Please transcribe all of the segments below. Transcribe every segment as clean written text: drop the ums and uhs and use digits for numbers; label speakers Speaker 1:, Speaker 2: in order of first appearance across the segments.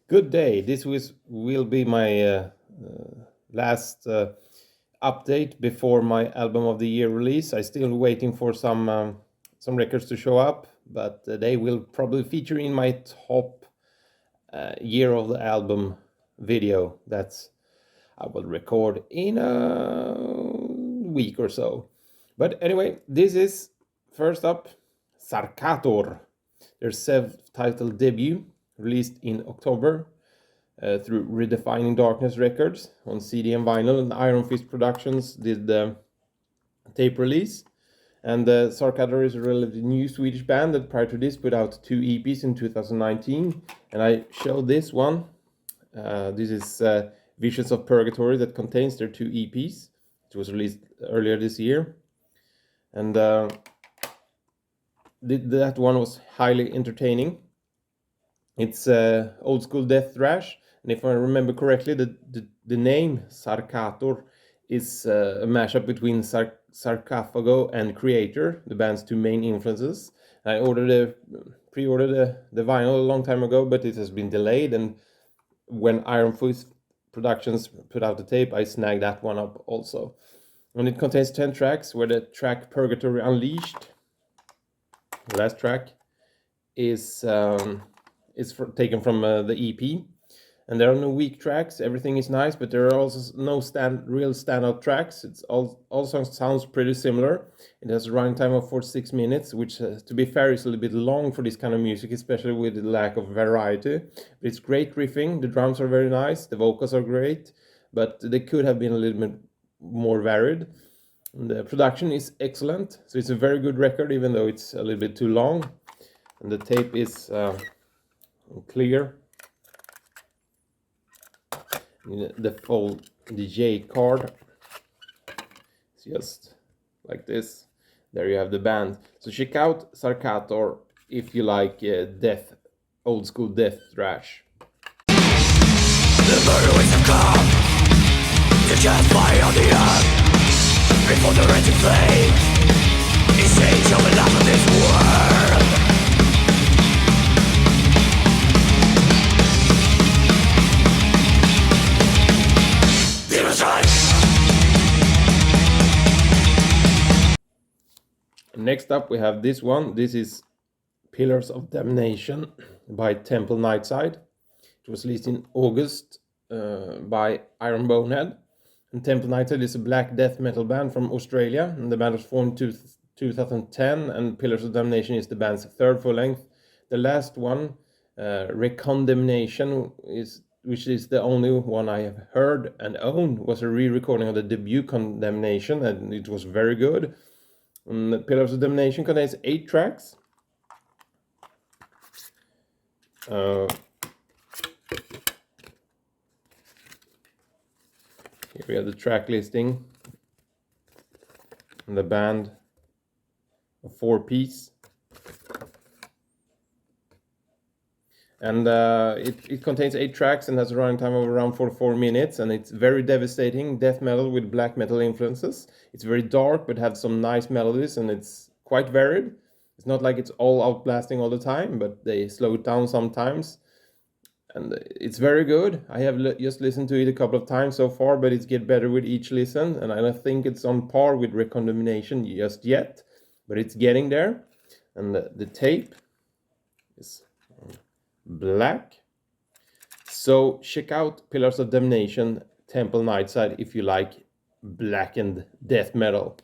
Speaker 1: Good day. Will be my last update before my album of the year release. I still waiting for some records to show up, but they will probably feature in my top year of the album video. That's I will record in a week or so. But anyway, this is first up Sarcatore, their self-titled debut, released in October through Redefining Darkness Records on CD and vinyl, and Iron Fist Productions did the tape release. And Sarcatore is a relatively new Swedish band that prior to this put out 2 EPs in 2019, and I showed this one. This is Visions of Purgatory that contains their 2 EPs. It was released earlier this year, and that one was highly entertaining. It's old school death thrash, and if I remember correctly, the name Sarcatore is a mashup between Sarcophago and Creator, the band's 2 main influences. I pre-ordered the vinyl a long time ago, but it has been delayed, and when Iron Fist Productions put out the tape, I snagged that one up also. And it contains 10 tracks, where the track Purgatory Unleashed, the last track, is taken from the EP. And there are no weak tracks, everything is nice, but there are also no real standout tracks. It's all songs sounds pretty similar. It has a running time of 46 minutes, which to be fair is a little bit long for this kind of music, especially with the lack of variety. But it's great riffing, the drums are very nice, the vocals are great, but they could have been a little bit more varied. And the production is excellent, so it's a very good record, even though it's a little bit too long. And the tape is clear. The full DJ card, it's just like this. There you have the band. So check out Sarcatore if you like old school death thrash.
Speaker 2: The murderers have come to cast fire on the earth before the raging flame is age of the last of this world.
Speaker 1: Next up we have this one. This is Pillars of Damnation by Temple Nightside. It was released in August by Iron Bonehead. And Temple Nightside is a black death metal band from Australia, and the band was formed in 2010, and Pillars of Damnation is the band's 3rd full length. The last one, Recondemnation, which is the only one I have heard and owned, was a re-recording of the debut Condemnation, and it was very good. And Pillars of Damnation contains 8 tracks. Here we have the track listing, and the band, a 4-piece. And it contains 8 tracks and has a running time of around 44 minutes, and it's very devastating death metal with black metal influences. It's very dark but has some nice melodies, and it's quite varied. It's not like it's all out blasting all the time, but they slow it down sometimes. And it's very good. I have just listened to it a couple of times so far, but it's get better with each listen, and I don't think it's on par with Recondemnation just yet, but it's getting there. And the tape is black. So check out Pillars of Damnation, Temple Nightside if you like blackened death metal.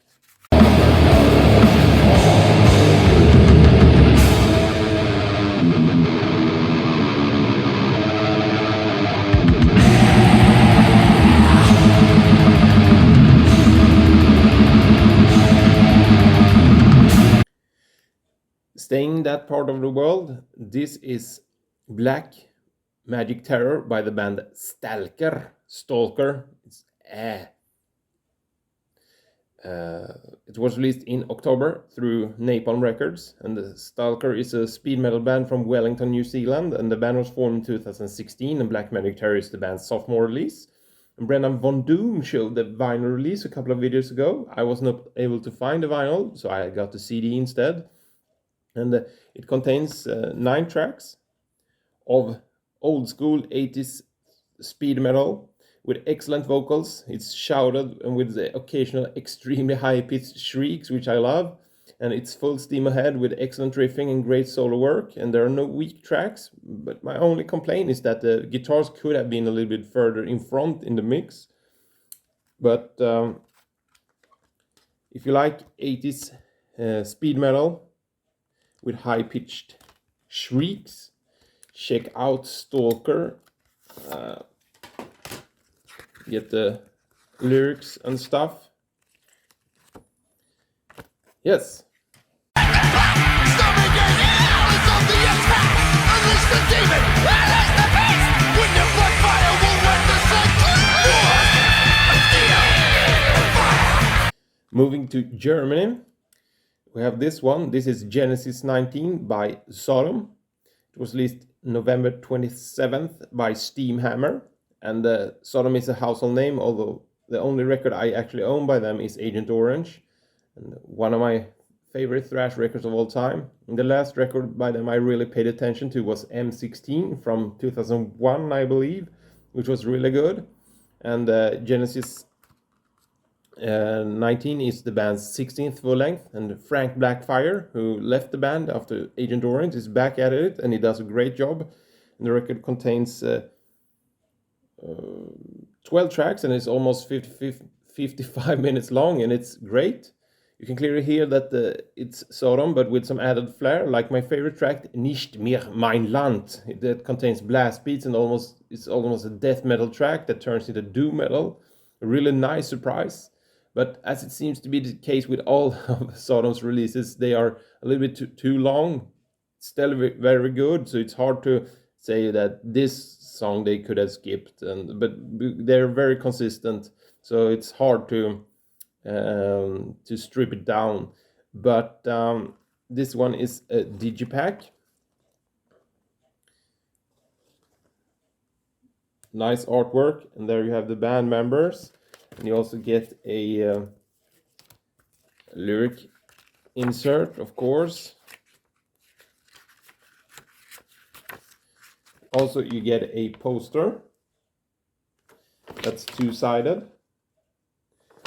Speaker 1: Staying in that part of the world, this is Black Magic Terror by the band Stalker. It was released in October through Napalm Records, and the Stalker is a speed metal band from Wellington, New Zealand, and the band was formed in 2016, and Black Magic Terror is the band's sophomore release. And Brennan Von Doom showed the vinyl release a couple of videos ago. I was not able to find the vinyl, so I got the CD instead. And it contains 9 tracks of old school 80s speed metal with excellent vocals. It's shouted and with the occasional extremely high-pitched shrieks, which I love. And it's full steam ahead with excellent riffing and great solo work. And there are no weak tracks. But my only complaint is that the guitars could have been a little bit further in front in the mix. But if you like 80s speed metal with high-pitched shrieks, check out Stalker. Get the lyrics and stuff. Yes. Moving to Germany, we have this one. This is Genesis 19 by Sodom. It was released November 27th by Steamhammer. And Sodom is a household name, although the only record I actually own by them is Agent Orange. And one of my favorite thrash records of all time. And the last record by them I really paid attention to was M16 from 2001, I believe, which was really good. And Genesis 19 is the band's 16th full length, and Frank Blackfire, who left the band after Agent Orange, is back at it, and he does a great job. And the record contains 12 tracks, and it's almost 55 minutes long, and it's great. You can clearly hear that it's Sodom, but with some added flair, like my favorite track, Nicht mehr mein Land. That contains blast beats and it's almost a death metal track that turns into doom metal. A really nice surprise. But as it seems to be the case with all of Sodom's releases, they are a little bit too long. Still very good, so it's hard to say that this song they could have skipped. But they're very consistent, so it's hard to strip it down. But this one is a digipack. Nice artwork, and there you have the band members. And you also get a lyric insert, of course. Also, you get a poster that's two-sided.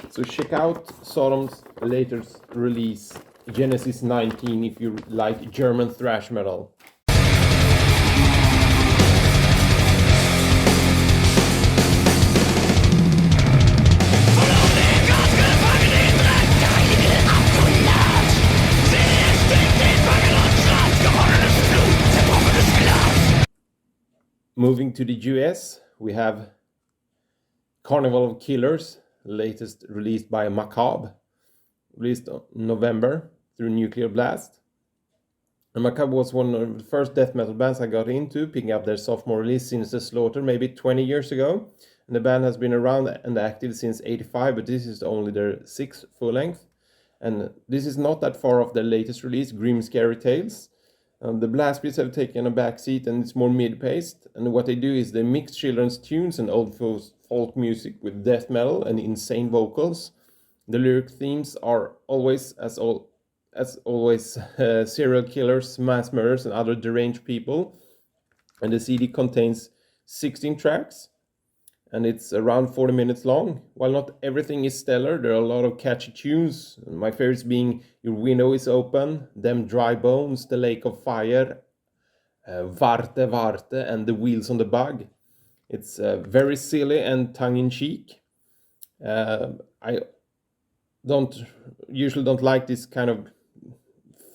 Speaker 1: So check out Sodom's latest release, Genesis 19, if you like German thrash metal. Moving to the US, we have Carnival of Killers, latest released by Macabre, released in November through Nuclear Blast. And Macabre was one of the first death metal bands I got into, picking up their sophomore release, Sinister Slaughter, maybe 20 years ago. And the band has been around and active since 85, but this is only their sixth full length. And this is not that far off their latest release, Grim Scary Tales. The blast beats have taken a back seat, and it's more mid-paced. And what they do is they mix children's tunes and old folk music with death metal and insane vocals. The lyric themes are always, as always, serial killers, mass murders, and other deranged people. And the CD contains 16 tracks, and it's around 40 minutes long. While not everything is stellar, there are a lot of catchy tunes. My favorites being Your Window is Open, Them Dry Bones, The Lake of Fire, Warte Warte, and The Wheels on the Bug. It's very silly and tongue-in-cheek. I usually don't like this kind of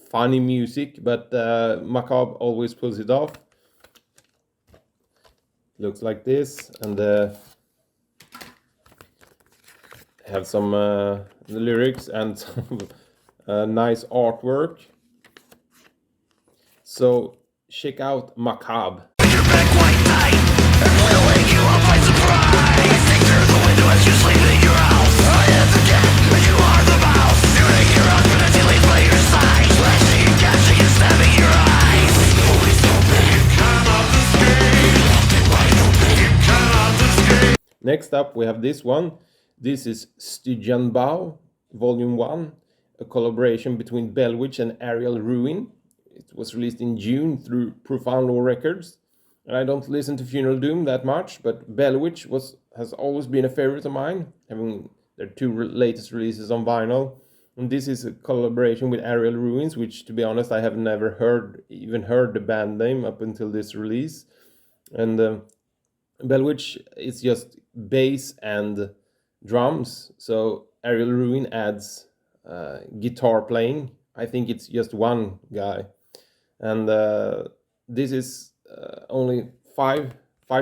Speaker 1: funny music, but Macabre always pulls it off. Looks like this, and have some the lyrics and some nice artwork. So check out Macabre.
Speaker 2: Your back white night, and we'll wake you up by surprise. Think through the window as you sleep in your house. I am the cat, and you are the mouse. Shooting your husband until he play your side. Slashing and catching and stabbing your eyes. Always open, you cannot escape. You cannot escape.
Speaker 1: Next up, we have this one. This is Stygianbau, Volume 1, a collaboration between Bellwich and Ariel Ruin. It was released in June through Profound Law Records. And I don't listen to Funeral Doom that much, but Bellwich has always been a favorite of mine, having their two latest releases on vinyl. And this is a collaboration with Aerial Ruins, which, to be honest, I have never even heard the band name up until this release. And Bellwich is just bass and drums, so Aerial Ruin adds guitar playing. I think it's just one guy, and this is only five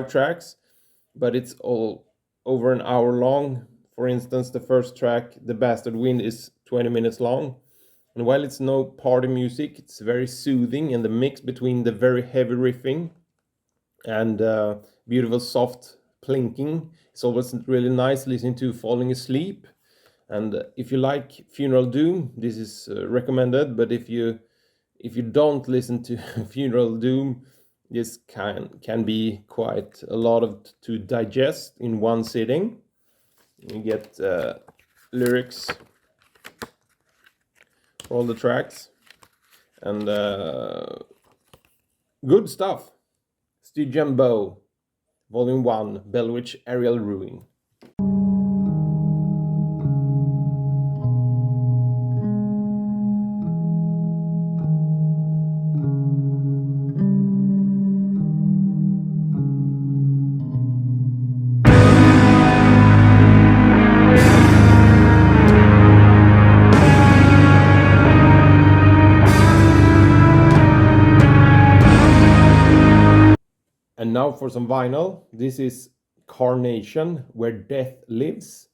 Speaker 1: tracks, but it's all over an hour long. For instance, the first track, "The Bastard Wind," is 20 minutes long. And while it's no party music, it's very soothing, and the mix between the very heavy riffing and beautiful soft plinking, it's always really nice listening to falling asleep. And if you like Funeral Doom, this is recommended. But if you don't listen to Funeral Doom, this can be quite a lot to digest in one sitting. You get lyrics for all the tracks, and good stuff. Stygian Bow, Volume 1, Bellwich Aerial Ruin. And now for some vinyl. This is Carnation, Where Death Lives.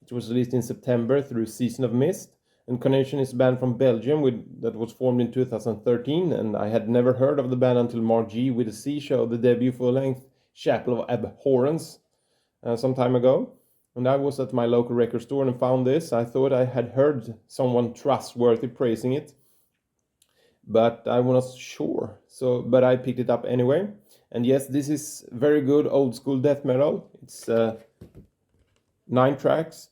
Speaker 1: It was released in September through Season of Mist. And Carnation is a band from Belgium that was formed in 2013. And I had never heard of the band until Mark G with a C showed the debut full-length Chapel of Abhorrence some time ago. And I was at my local record store and found this. I thought I had heard someone trustworthy praising it, but I was not sure. But I picked it up anyway. And yes, this is very good old school death metal. It's 9 tracks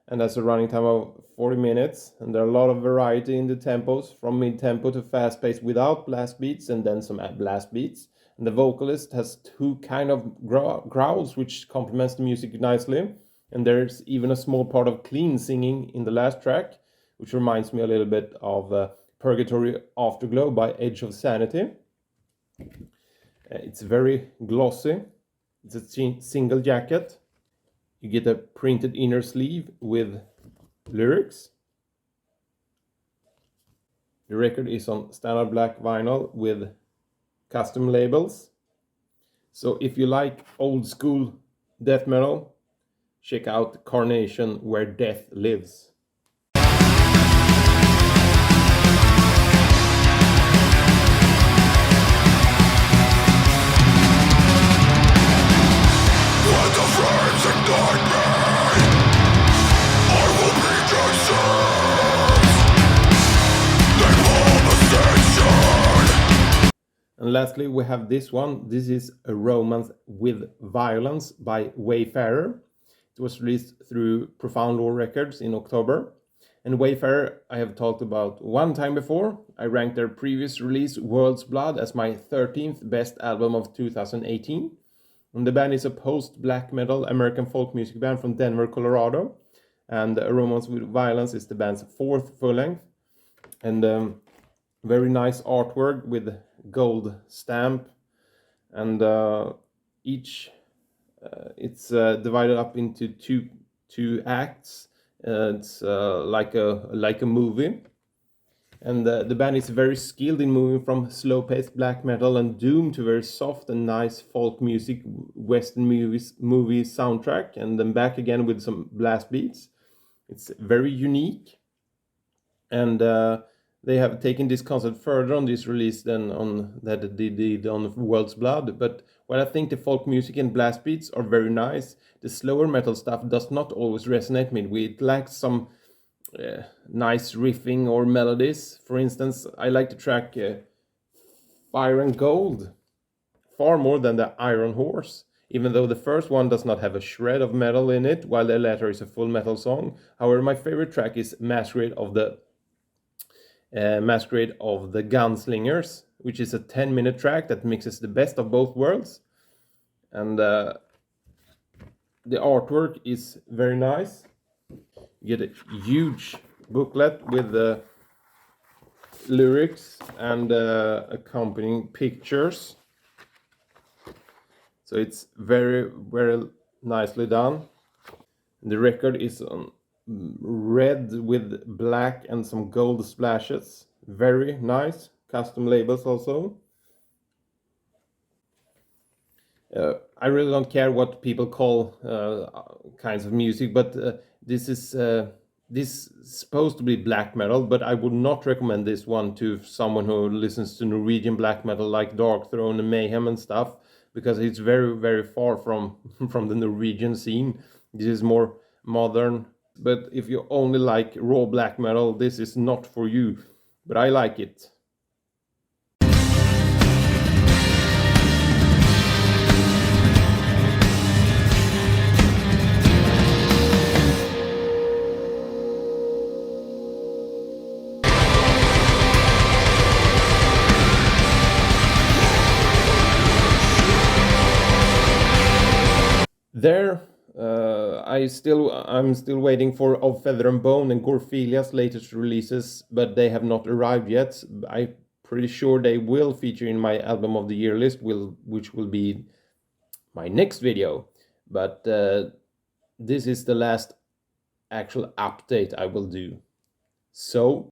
Speaker 1: and has a running time of 40 minutes. And there are a lot of variety in the tempos, from mid-tempo to fast-paced without blast beats, and then some blast beats. And the vocalist has 2 kind of growls, which complements the music nicely. And there's even a small part of clean singing in the last track, which reminds me a little bit of Purgatory Afterglow by Edge of Sanity. It's very glossy. It's a single jacket. You get a printed inner sleeve with lyrics. The record is on standard black vinyl with custom labels. So if you like old school death metal, check out Carnation, Where Death Lives. And lastly, we have this one. This is A Romance with Violence by Wayfarer. It was released through Profound Law Records in October. And Wayfarer I have talked about one time before. I ranked their previous release, World's Blood, as my 13th best album of 2018. And the band is a post-black metal American folk music band from Denver, Colorado. And A Romance with Violence is the band's 4th full-length. And very nice artwork with gold stamp. And each it's divided up into two acts. It's like a movie. And the band is very skilled in moving from slow-paced black metal and doom to very soft and nice folk music, Western movie soundtrack, and then back again with some blast beats. It's very unique, and they have taken this concept further on this release than on that they did on World's Blood. But while I think the folk music and blast beats are very nice, the slower metal stuff does not always resonate with me. It lacks some nice riffing or melodies. For instance, I like the track Fire and Gold far more than the Iron Horse, even though the first one does not have a shred of metal in it, while the latter is a full metal song. However, my favorite track is Masquerade of the Gunslingers, which is a 10-minute track that mixes the best of both worlds. And the artwork is very nice. You get a huge booklet with the lyrics and accompanying pictures. So it's very, very nicely done. The record is on red with black and some gold splashes. Very nice. Custom labels also. I really don't care what people call kinds of music, but this is supposed to be black metal, but I would not recommend this one to someone who listens to Norwegian black metal like Dark Throne and Mayhem and stuff, because it's very, very far from from the Norwegian scene. This is more modern. But if you only like raw black metal, this is not for you. But I like it. There, I'm still waiting for Of Feather and Bone and Gorphilia's latest releases, but they have not arrived yet. I'm pretty sure they will feature in my album of the year list, which will be my next video. But this is the last actual update I will do. So